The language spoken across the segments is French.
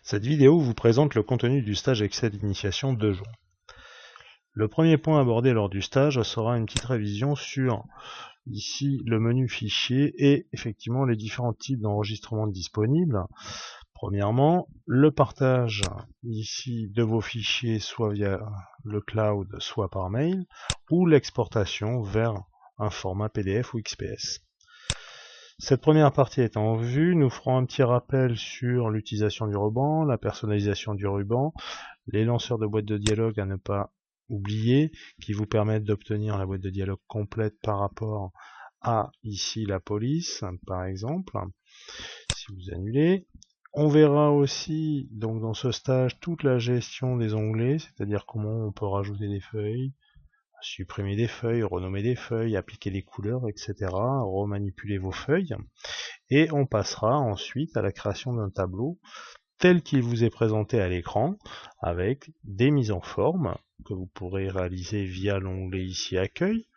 Cette vidéo vous présente le contenu du stage Excel Initiation 2 jours. Le premier point abordé lors du stage sera une petite révision sur ici le menu fichier et effectivement les différents types d'enregistrement disponibles. Premièrement, le partage ici de vos fichiers soit via le cloud, soit par mail, ou l'exportation vers un format PDF ou XPS. Cette première partie étant en vue, nous ferons un petit rappel sur l'utilisation du ruban, la personnalisation du ruban, les lanceurs de boîte de dialogue à ne pas oublier, qui vous permettent d'obtenir la boîte de dialogue complète par rapport à ici la police, par exemple, si vous annulez. On verra aussi donc dans ce stage toute la gestion des onglets, c'est-à-dire comment on peut rajouter des feuilles, supprimer des feuilles, renommer des feuilles, appliquer des couleurs, etc. Remanipuler vos feuilles. Et on passera ensuite à la création d'un tableau tel qu'il vous est présenté à l'écran, avec des mises en forme que vous pourrez réaliser via l'onglet ici Accueil,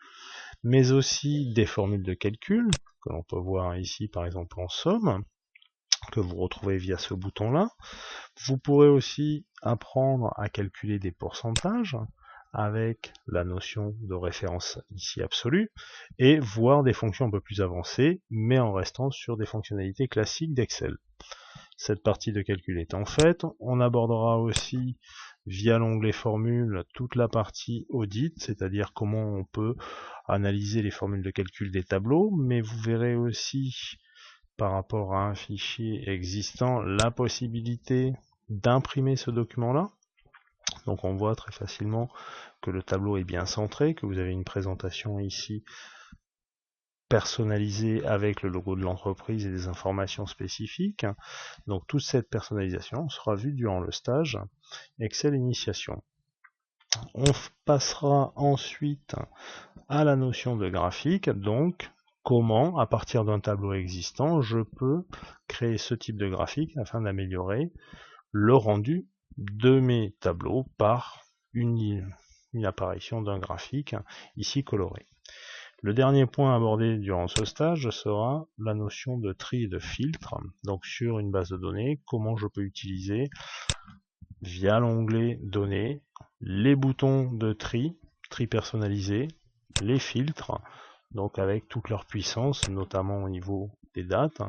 mais aussi des formules de calcul, que l'on peut voir ici par exemple en somme, que vous retrouvez via ce bouton-là. Vous pourrez aussi apprendre à calculer des pourcentages, avec la notion de référence ici absolue, et voir des fonctions un peu plus avancées, mais en restant sur des fonctionnalités classiques d'Excel. Cette partie de calcul étant faite, on abordera aussi via l'onglet formules toute la partie audit, c'est-à-dire comment on peut analyser les formules de calcul des tableaux, mais vous verrez aussi par rapport à un fichier existant la possibilité d'imprimer ce document-là. Donc on voit très facilement que le tableau est bien centré, que vous avez une présentation ici personnalisée avec le logo de l'entreprise et des informations spécifiques. Donc toute cette personnalisation sera vue durant le stage Excel Initiation. On passera ensuite à la notion de graphique, donc comment, à partir d'un tableau existant, je peux créer ce type de graphique afin d'améliorer le rendu de mes tableaux par une apparition d'un graphique ici coloré. Le dernier point abordé durant ce stage sera la notion de tri et de filtre. Donc sur une base de données, comment je peux utiliser via l'onglet données, les boutons de tri personnalisé, les filtres, donc avec toute leur puissance, notamment au niveau des dates,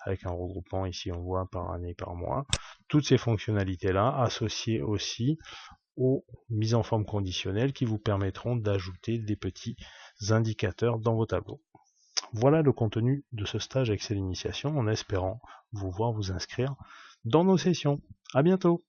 avec un regroupement ici on voit par année, par mois. Toutes ces fonctionnalités-là associées aussi aux mises en forme conditionnelles qui vous permettront d'ajouter des petits indicateurs dans vos tableaux. Voilà le contenu de ce stage Excel Initiation, en espérant vous voir vous inscrire dans nos sessions. À bientôt!